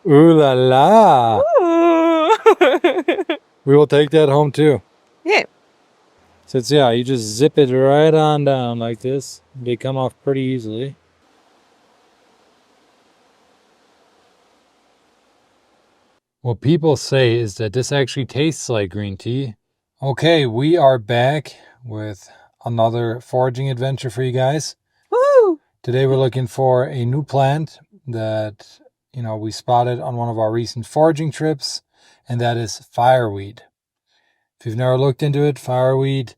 Ooh la la. Ooh. We will take that home too. Yeah. So it's, yeah, you just zip it right on down like this. They come off pretty easily. What people say is that this actually tastes like green tea. Okay, we are back with another foraging adventure for you guys. Woo! Today we're looking for a new plant that, we spotted on one of our recent foraging trips, and that is fireweed. If you've never looked into it, fireweed,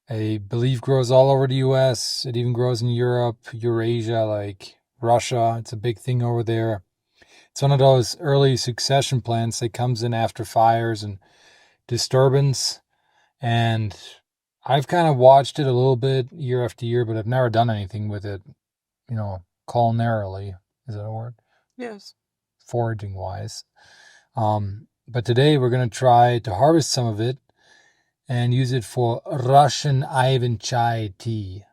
I believe, grows all over the US. It even grows in Europe, Eurasia, like Russia. It's a big thing over there. It's one of those early succession plants that comes in after fires and disturbance. And I've kind of watched it a little bit year after year, but I've never done anything with it, culinarily. Is that a word? Yes. Foraging wise. But today we're going to try to harvest some of it and use it for Russian Ivan chai tea.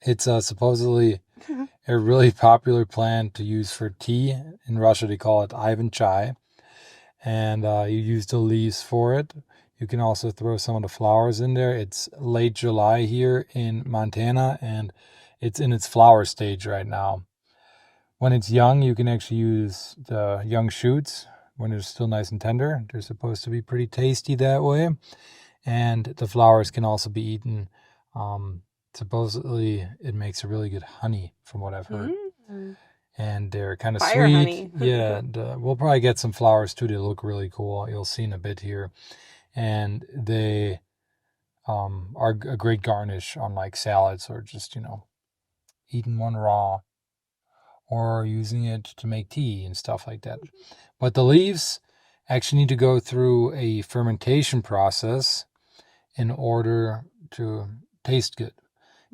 It's supposedly a really popular plant to use for tea. In Russia, they call it Ivan chai. And you use the leaves for it. You can also throw some of the flowers in there. It's late July here in Montana, and it's in its flower stage right now. When it's young, you can actually use the young shoots when they're still nice and tender. They're supposed to be pretty tasty that way. And the flowers can also be eaten. Supposedly, it makes a really good honey, from what I've heard. And they're kind of Fire sweet. honey. Yeah, and, we'll probably get some flowers too. They look really cool. You'll see in a bit here. And they are a great garnish on like salads, or just, eating one raw, or using it to make tea and stuff like that. But the leaves actually need to go through a fermentation process in order to taste good.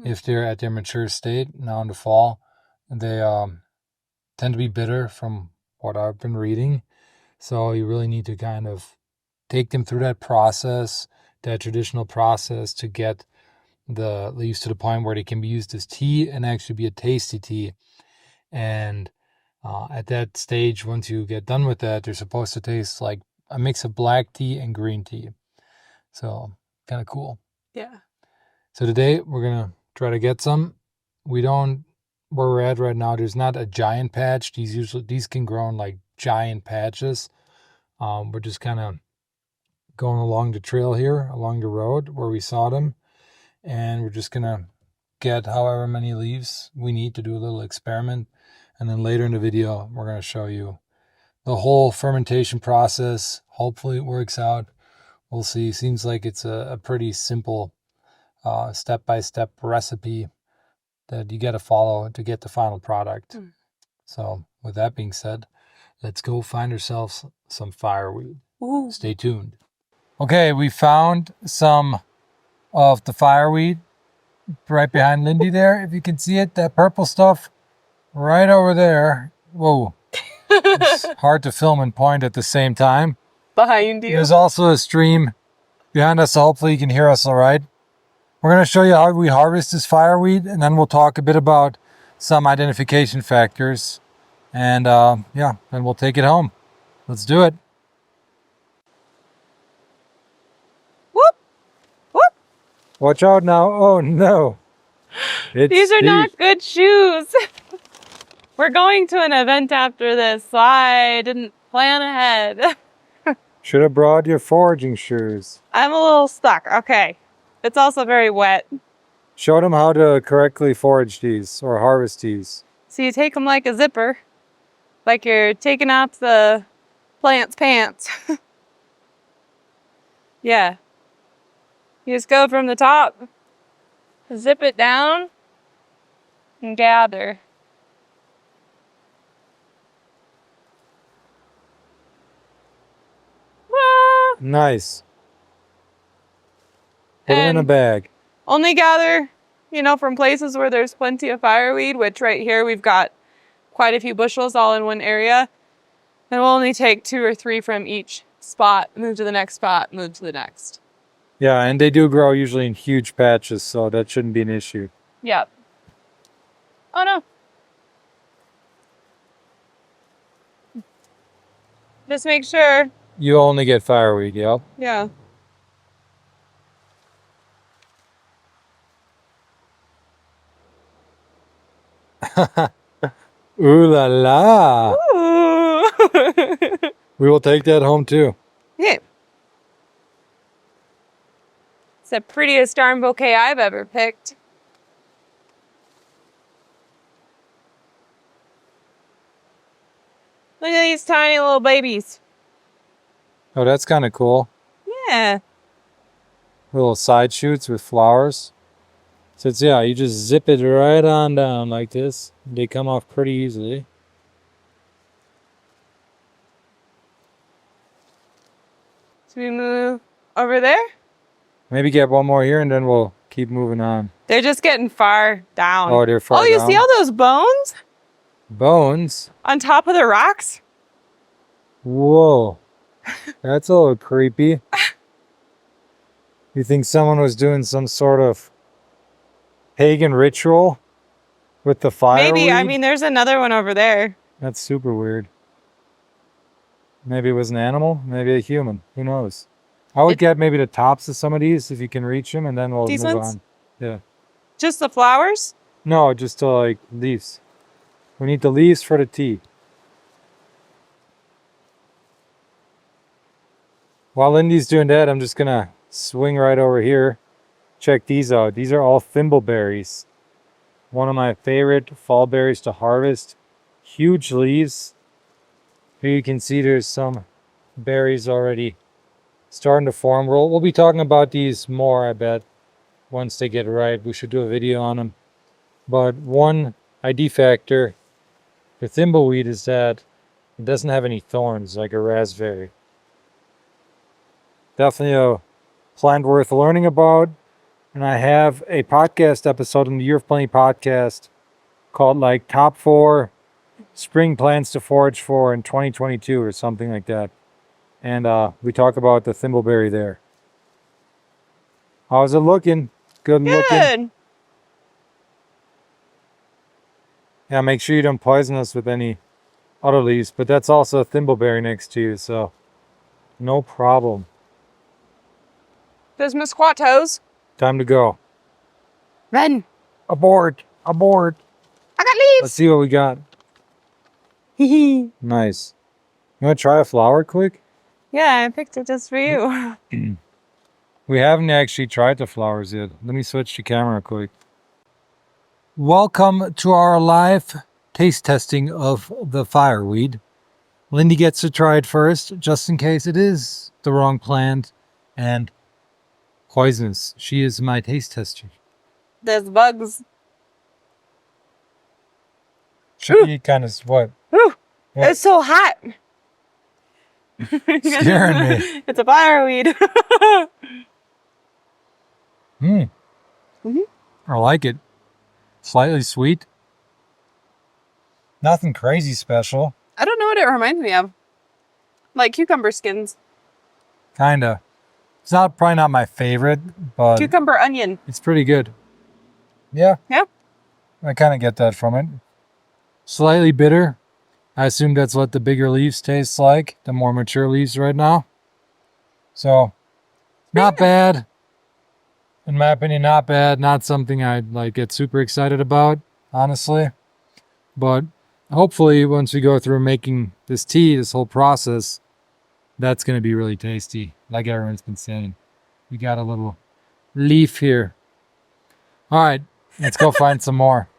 If they're at their mature state now in the fall, they tend to be bitter, from what I've been reading. So you really need to kind of take them through that process, that traditional process, to get the leaves to the point where they can be used as tea and actually be a tasty tea. And at that stage, once you get done with that, they're supposed to taste like a mix of black tea and green tea. So kind of cool. Yeah. So today we're going to try to get some. Where we're at right now, there's not a giant patch. These can grow in like giant patches. We're just kind of going along the trail here, along the road where we saw them. And we're just going to get however many leaves we need to do a little experiment. And then later in the video, we're going to show you the whole fermentation process. Hopefully it works out. We'll see. Seems like it's a pretty simple step-by-step recipe that you got to follow to get the final product. So with that being said, let's go find ourselves some fireweed. Ooh. Stay tuned. Okay, we found some of the fireweed right behind Lindy there. If you can see it, that purple stuff right over there. Whoa. It's hard to film and point at the same time. Behind you. There's also a stream behind us, so hopefully you can hear us all right. We're going to show you how we harvest this fireweed, and then we'll talk a bit about some identification factors. And then we'll take it home. Let's do it. Whoop! Whoop! Watch out now. Oh no. These are not good shoes. We're going to an event after this, so I didn't plan ahead. Should have brought your foraging shoes. I'm a little stuck. Okay. It's also very wet. Show them how to correctly forage these or harvest these. So you take them like a zipper, like you're taking off the plant's pants. Yeah. You just go from the top, zip it down, and gather. Nice. Put them in a bag. Only gather, from places where there's plenty of fireweed, which right here we've got quite a few bushels all in one area. And we'll only take 2 or 3 from each spot, move to the next spot, move to the next. Yeah, and they do grow usually in huge patches, so that shouldn't be an issue. Yep. Oh no. Just make sure. You only get fireweed, yep. Yeah. Ooh la la. Ooh. We will take that home too. Yeah. It's the prettiest darn bouquet I've ever picked. Look at these tiny little babies. Oh, that's kind of cool. Yeah. Little side shoots with flowers. So it's, yeah, you just zip it right on down like this. They come off pretty easily. Should we move over there? Maybe get one more here and then we'll keep moving on. They're just getting far down. Oh, they're far Oh, you down. see all those bones Bones? on top of the rocks? Whoa. That's a little creepy. You think someone was doing some sort of pagan ritual with the fireweed? Maybe. I mean, there's another one over there. That's super weird. Maybe it was an animal, maybe a human. Who knows? I would get maybe the tops of some of these if you can reach them, and then we'll These move ones? on. Yeah. Just the flowers? No, just like leaves. We need the leaves for the tea. While Lindy's doing that, I'm just gonna swing right over here. Check these out. These are all thimbleberries. One of my favorite fall berries to harvest. Huge leaves. Here you can see there's some berries already starting to form. We'll be talking about these more, I bet, once they get ripe. We should do a video on them. But one ID factor for thimbleweed is that it doesn't have any thorns like a raspberry. Definitely a plant worth learning about. And I have a podcast episode in the Year of Plenty podcast called like Top 4 Spring Plants to Forage for in 2022 or something like that. And we talk about the thimbleberry there. How's it looking? Good looking? Good. Yeah, make sure you don't poison us with any other leaves. But that's also a thimbleberry next to you, so no problem. There's Miss Quatos. Time to go. Run. Abort! Abort! I got leaves. Let's see what we got. Nice. You want to try a flower quick? Yeah, I picked it just for you. We haven't actually tried the flowers yet. Let me switch the camera quick. Welcome to our live taste testing of the fireweed. Lindy gets to try it first, just in case it is the wrong plant and poisonous. She is my taste tester. There's bugs. She kind of what? Ooh, What? it's so hot. Scaring me. It's a fireweed. I like it. Slightly sweet. Nothing crazy special. I don't know what it reminds me of. Like cucumber skins. Kinda. It's probably not my favorite, but Cucumber onion. it's pretty good. Yeah. Yeah. I kind of get that from it. Slightly bitter. I assume that's what the bigger leaves taste like, the more mature leaves right now. So, not bad. In my opinion, not bad. Not something I'd like get super excited about, honestly. But hopefully, once we go through making this tea, this whole process, that's going to be really tasty, like everyone's been saying. We got a little leaf here. All right, let's go find some more.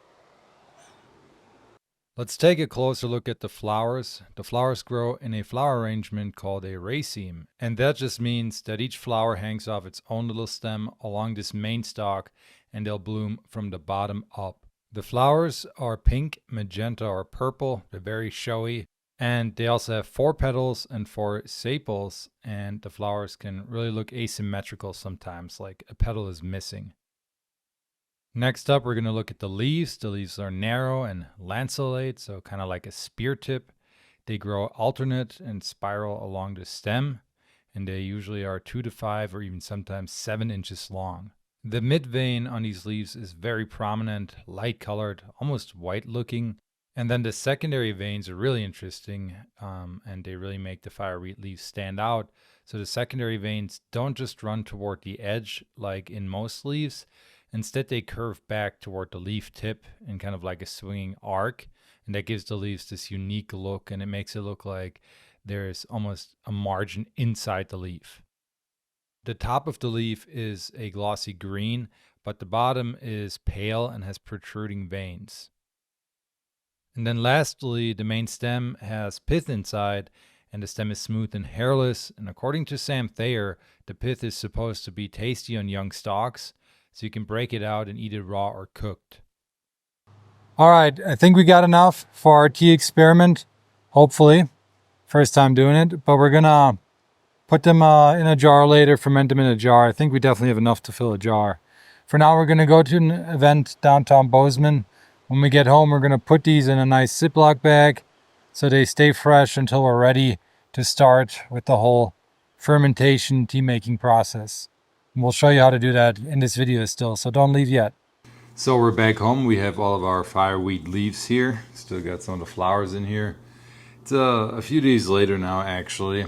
Let's take a closer look at the flowers. The flowers grow in a flower arrangement called a raceme, and that just means that each flower hangs off its own little stem along this main stalk, and they'll bloom from the bottom up. The flowers are pink, magenta, or purple. They're very showy, and they also have 4 petals and 4 sepals, and the flowers can really look asymmetrical sometimes, like a petal is missing. Next up, we're going to look at the leaves. The leaves are narrow and lanceolate, so kind of like a spear tip. They grow alternate and spiral along the stem, and they usually are 2 to 5 or even sometimes 7 inches long. The mid vein on these leaves is very prominent, light colored, almost white looking, And then the secondary veins are really interesting, and they really make the fireweed leaves stand out. So the secondary veins don't just run toward the edge like in most leaves. Instead, they curve back toward the leaf tip in kind of like a swinging arc. And that gives the leaves this unique look, and it makes it look like there's almost a margin inside the leaf. The top of the leaf is a glossy green, but the bottom is pale and has protruding veins. And then lastly, the main stem has pith inside, and the stem is smooth and hairless. And according to Sam Thayer, the pith is supposed to be tasty on young stalks, so you can break it out and eat it raw or cooked. All right, I think we got enough for our tea experiment, hopefully. First time doing it, but we're gonna put them in a jar later, ferment them in a jar. I think we definitely have enough to fill a jar. For now, we're gonna go to an event downtown Bozeman. When we get home, we're gonna put these in a nice Ziploc bag so they stay fresh until we're ready to start with the whole fermentation tea making process. And we'll show you how to do that in this video still, so don't leave yet. So we're back home. We have all of our fireweed leaves here. Still got some of the flowers in here. It's a few days later now, actually,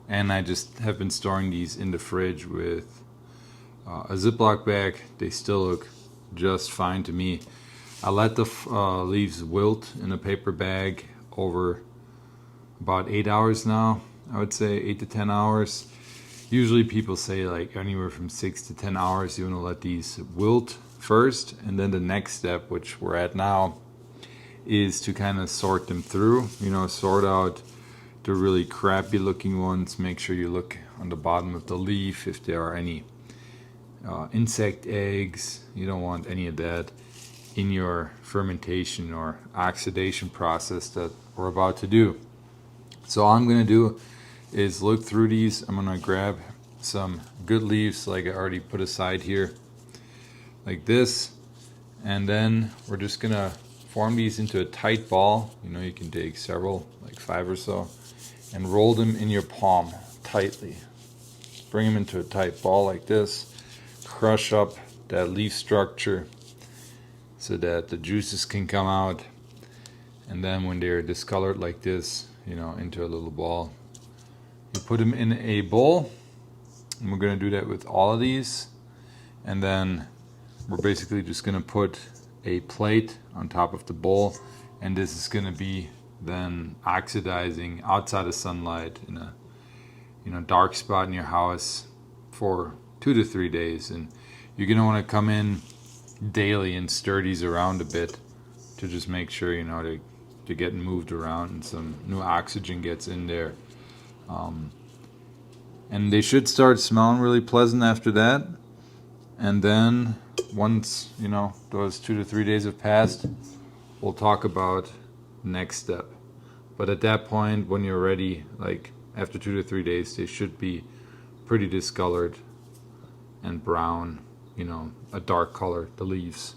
and I just have been storing these in the fridge with a Ziploc bag. They still look just fine to me. I let the leaves wilt in a paper bag over about 8 hours now. I would say 8 to 10 hours. Usually people say like anywhere from 6 to 10 hours. You want to let these wilt first, and then the next step, which we're at now, is to kind of sort them through. You know, sort out the really crappy looking ones. Make sure you look on the bottom of the leaf if there are any insect eggs. You don't want any of that in your fermentation or oxidation process that we're about to do. So all I'm going to do is look through these. I'm going to grab some good leaves like I already put aside here, like this, and then we're just going to form these into a tight ball. You know, you can take several, like 5 or so, and roll them in your palm tightly. Bring them into a tight ball like this. Crush up that leaf structure so that the juices can come out. And then when they're discolored like this, you know, into a little ball, you put them in a bowl. And we're going to do that with all of these. And then we're basically just going to put a plate on top of the bowl, and this is going to be then oxidizing outside of sunlight in a dark spot in your house for 2 to 3 days. And you're going to want to come in daily and stir these around a bit to just make sure, you know, they're getting moved around and some new oxygen gets in there. And they should start smelling really pleasant after that. And then once, you know, those 2 to 3 days have passed, we'll talk about next step. But at that point, when you're ready, like after 2 to 3 days, they should be pretty discolored and brown, you know, a dark color, the leaves.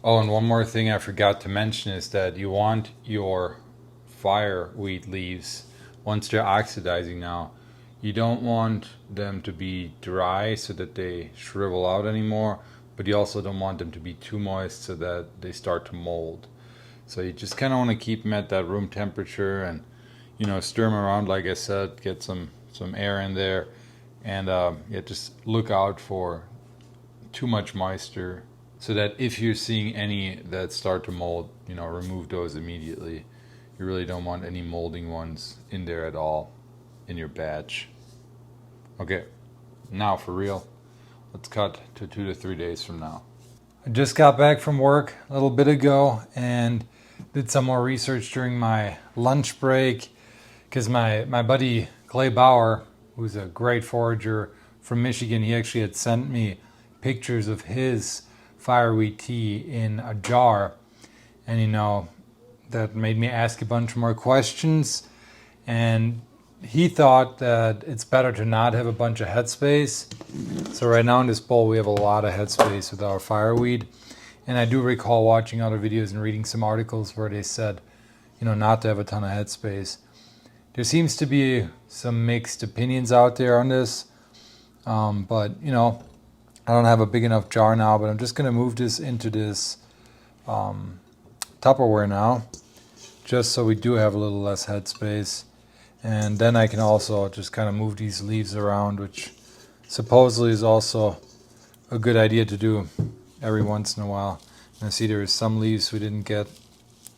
Oh, and one more thing I forgot to mention is that you want your fireweed leaves, once they're oxidizing now, you don't want them to be dry so that they shrivel out anymore, but you also don't want them to be too moist so that they start to mold. So you just kind of want to keep them at that room temperature and, you know, stir them around, like I said, get some air in there, and yeah, just look out for too much moisture so that if you're seeing any that start to mold, you know, remove those immediately. You really don't want any molding ones in there at all in your batch. Okay, now for real, let's cut to 2 to 3 days from now. I just got back from work a little bit ago and did some more research during my lunch break because my buddy Clay Bauer, who's a great forager from Michigan, he actually had sent me pictures of his fireweed tea in a jar, and you know, that made me ask a bunch more questions, and he thought that it's better to not have a bunch of headspace. So right now in this bowl we have a lot of headspace with our fireweed, and I do recall watching other videos and reading some articles where they said, you know, not to have a ton of headspace. There seems to be some mixed opinions out there on this, but you know, I don't have a big enough jar now, but I'm just going to move this into this Tupperware now. just so we do have a little less headspace. And then I can also just kind of move these leaves around, which supposedly is also a good idea to do every once in a while. And I see there is some leaves we didn't get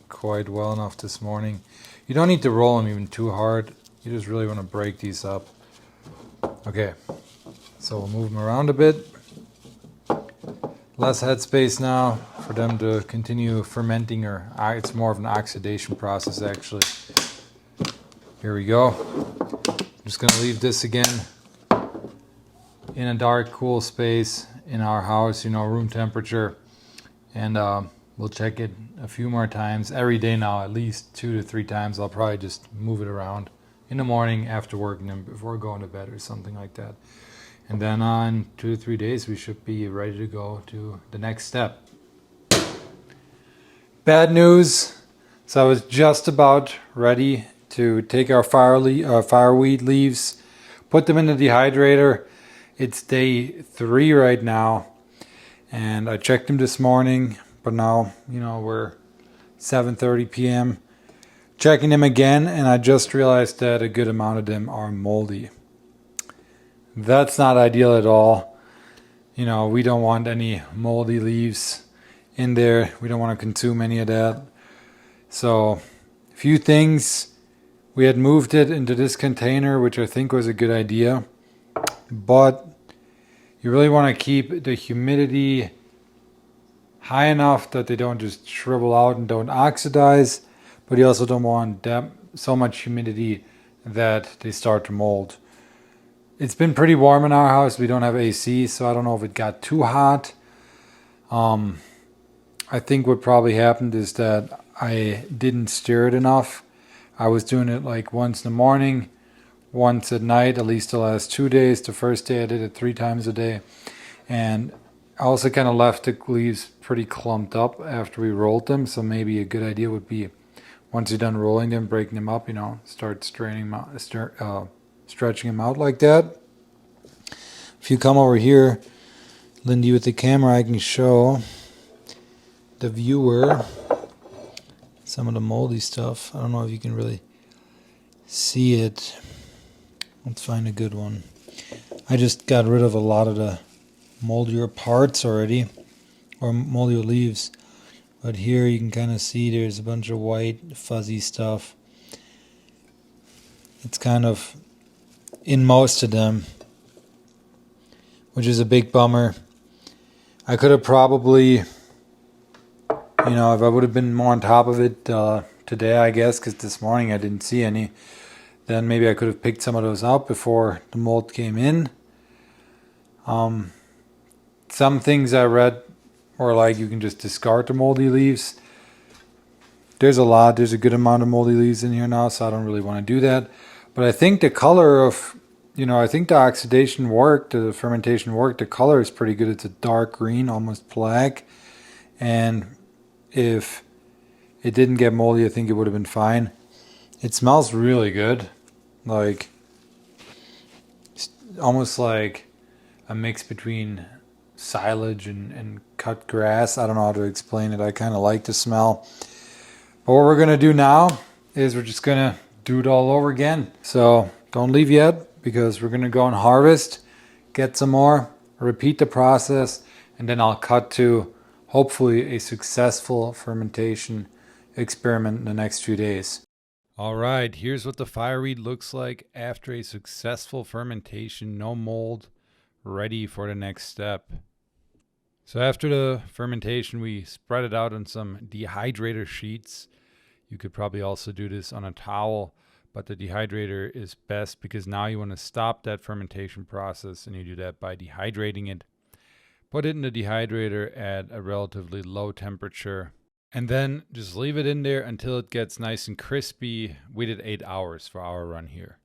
quite well enough this morning. You don't need to roll them even too hard. You just really want to break these up. Okay, so we'll move them around a bit. Less headspace now for them to continue fermenting, or it's more of an oxidation process actually. Here we go. I'm just going to leave this again in a dark, cool space in our house, room temperature. And we'll check it a few more times every day now, at least 2 to 3 times. I'll probably just move it around in the morning after work and then before going to bed or something like that. And then in 2 to 3 days, we should be ready to go to the next step. Bad news. So I was just about ready to take our fireweed leaves, put them in the dehydrator. It's day 3 right now. And I checked them this morning, but now, we're 7:30 p.m. Checking them again, and I just realized that a good amount of them are moldy. That's not ideal at all. We don't want any moldy leaves in there. We don't want to consume any of that. So, a few things. We had moved it into this container, which I think was a good idea. But you really want to keep the humidity high enough that they don't just shrivel out and don't oxidize. But you also don't want so much humidity that they start to mold. It's been pretty warm in our house. We don't have AC, so I don't know if it got too hot. I think what probably happened is that I didn't stir it enough. I was doing it like once in the morning, once at night, at least the last 2 days. The first day I did it 3 times a day. And I also kind of left the leaves pretty clumped up after we rolled them. So maybe a good idea would be, once you're done rolling them, breaking them up, start straining them out, stretching them out like that. If you come over here, Lindy, with the camera, I can show the viewer some of the moldy stuff. I don't know if you can really see it. Let's find a good one. I just got rid of a lot of the moldier parts already, or moldier leaves. But here you can kind of see there's a bunch of white fuzzy stuff. It's kind of in most of them, which is a big bummer. I could have probably, if I would have been more on top of it today, I guess, because this morning I didn't see any, then maybe I could have picked some of those out before the mold came in. Some things I read were like you can just discard the moldy leaves. There's a good amount of moldy leaves in here now, so I don't really want to do that. But I think the color of, I think the oxidation worked, the fermentation worked. The color is pretty good. It's a dark green, almost black. And if it didn't get moldy, I think it would have been fine. It smells really good. Like, almost like a mix between silage and cut grass. I don't know how to explain it. I kind of like the smell. But what we're going to do now is we're just going to do it all over again. So don't leave yet, because we're going to go and harvest, get some more, repeat the process, and then I'll cut to hopefully a successful fermentation experiment in the next few days. All right, here's what the fireweed looks like after a successful fermentation, no mold, ready for the next step. So after the fermentation, we spread it out on some dehydrator sheets. You could probably also do this on a towel, but the dehydrator is best because now you want to stop that fermentation process, and you do that by dehydrating it. Put it in the dehydrator at a relatively low temperature, and then just leave it in there until it gets nice and crispy. We did 8 hours for our run here.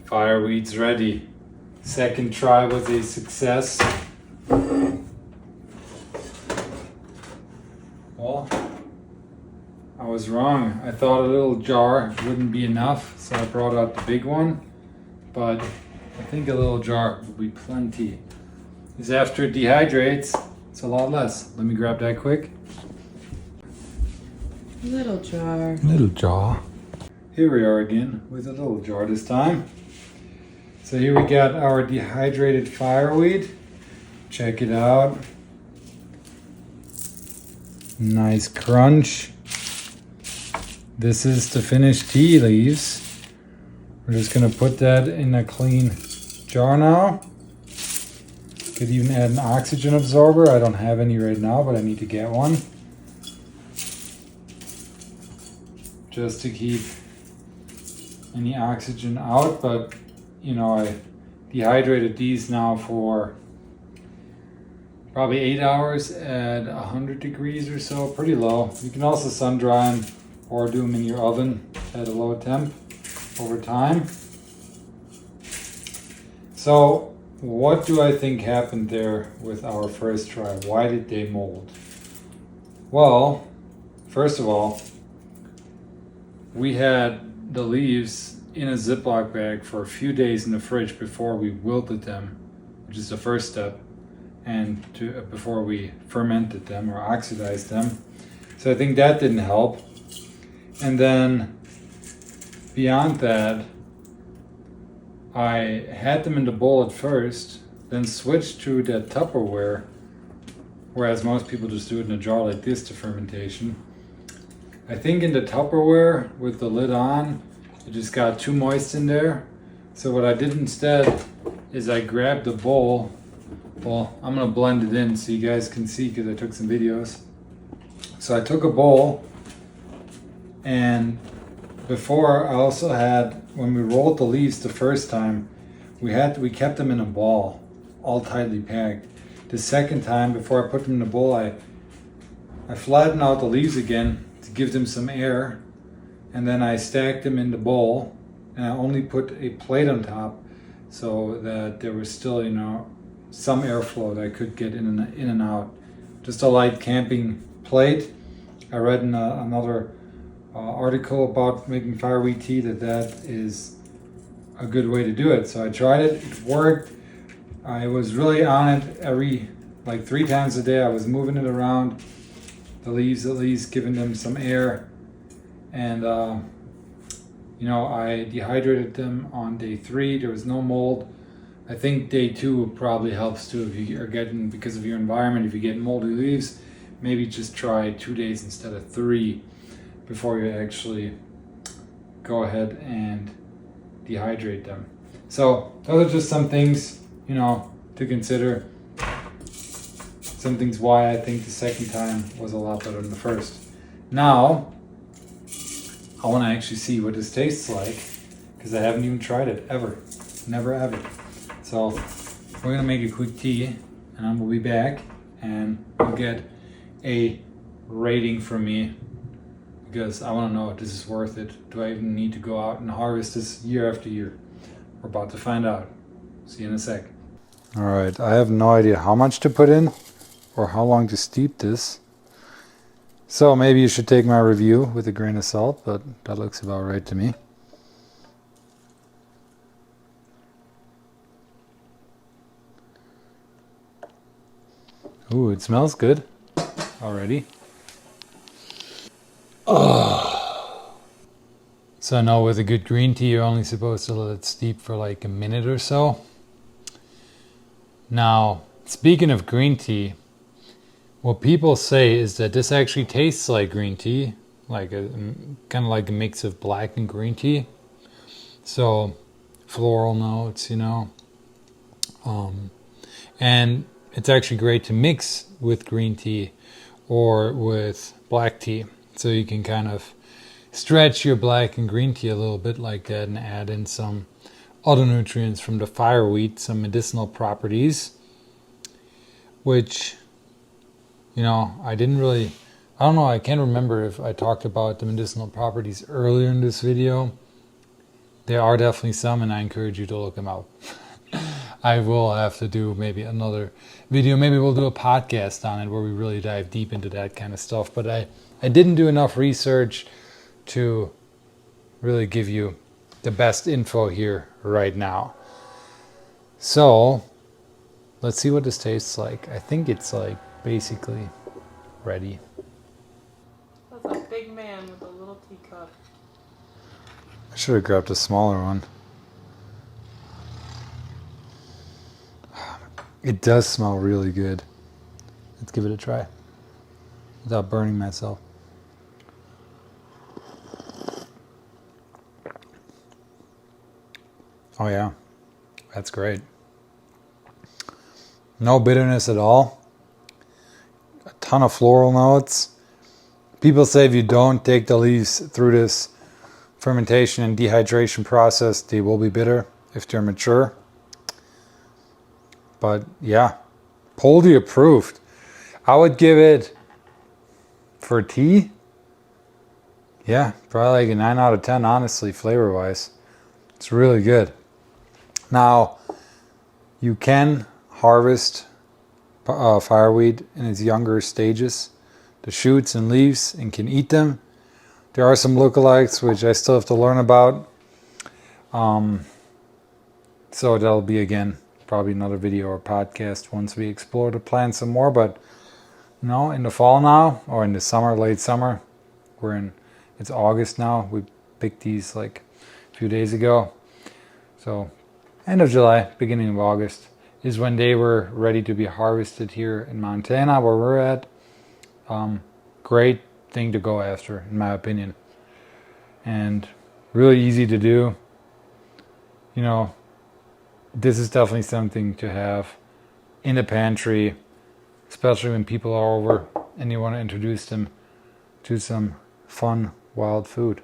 Fireweed's ready. Second try was a success. Well, I was wrong. I thought a little jar wouldn't be enough, so I brought out the big one. But I think a little jar will be plenty. Because after it dehydrates, It's a lot less. Let me grab that quick. Little jar. Little jar. Here we are again with a little jar this time. So here we got our dehydrated fireweed. Check it out. Nice crunch. This is the finished tea leaves. We're just gonna put that in a clean jar now. Could even add an oxygen absorber. I don't have any right now, but I need to get one. Just to keep any oxygen out, but you know, I dehydrated these now for probably 8 hours at 100 degrees or so, pretty low. You can also sun dry them or do them in your oven at a low temp over time. So what do I think happened there with our first try? Why did they mold? Well, first of all, we had the leaves in a Ziploc bag for a few days in the fridge before we wilted them, which is the first step, and before we fermented them or oxidized them. So I think that didn't help. And then beyond that, I had them in the bowl at first, then switched to that Tupperware, whereas most people just do it in a jar like this to fermentation. I think in the Tupperware with the lid on, it just got too moist in there. So what I did instead is I grabbed the bowl. Well, I'm gonna blend it in so you guys can see because I took some videos. So I took a bowl, and before I also had, when we rolled the leaves the first time, we kept them in a ball, all tightly packed. The second time, before I put them in the bowl, I flattened out the leaves again to give them some air, and then I stacked them in the bowl, and I only put a plate on top so that there was still, you know, some airflow that I could get in and out. Just a light camping plate. I read in another article about making fireweed tea that is a good way to do it. So I tried it, it worked. I was really on it like 3 times a day. I was moving it around, the leaves at least, giving them some air. And you know, I dehydrated them on day 3. There was no mold. I think day 2 probably helps too if you are getting, because of your environment, if you get moldy leaves, maybe just try 2 days instead of 3 before you actually go ahead and dehydrate them. So those are just some things, you know, to consider. Some things why I think the second time was a lot better than the first. Now, I want to actually see what this tastes like because I haven't even tried it ever. Never ever. So we're gonna make a quick tea and I will be back and you'll get a rating from me because I want to know if this is worth it. Do I even need to go out and harvest this year after year? We're about to find out. See you in a sec. All right, I have no idea how much to put in or how long to steep this. So maybe you should take my review with a grain of salt, but that looks about right to me. Ooh, it smells good already. Oh. So I know with a good green tea, you're only supposed to let it steep for like a minute or so. Now, speaking of green tea, what people say is that this actually tastes like green tea, like a kind of like a mix of black and green tea. So floral notes, you know, and it's actually great to mix with green tea or with black tea. So you can kind of stretch your black and green tea a little bit like that and add in some other nutrients from the fireweed, some medicinal properties, which, you know, I don't know, I can't remember if I talked about the medicinal properties earlier in this video. There are definitely some, and I encourage you to look them up. I will have to do maybe another video. Maybe we'll do a podcast on it where we really dive deep into that kind of stuff. But I didn't do enough research to really give you the best info here right now. So let's see what this tastes like. I think it's like basically ready. That's a big man with a little teacup. I should have grabbed a smaller one. It does smell really good. Let's give it a try without burning myself. Oh yeah, that's great. No bitterness at all. A ton of floral notes. People say if you don't take the leaves through this fermentation and dehydration process, they will be bitter if they're mature. But yeah, Poldy approved. I would give it, for tea, yeah, probably like a 9 out of 10, honestly, flavor-wise. It's really good. Now, you can harvest fireweed in its younger stages, the shoots and leaves, and can eat them. There are some lookalikes, which I still have to learn about. So that'll be, again, probably another video or podcast once we explore the plant some more. But, you know, in the fall now, or in the summer, late summer, it's August now. We picked these like a few days ago. So end of July, beginning of August is when they were ready to be harvested here in Montana, where we're at. Great thing to go after, in my opinion. And really easy to do. You know, this is definitely something to have in the pantry, especially when people are over and you want to introduce them to some fun wild food.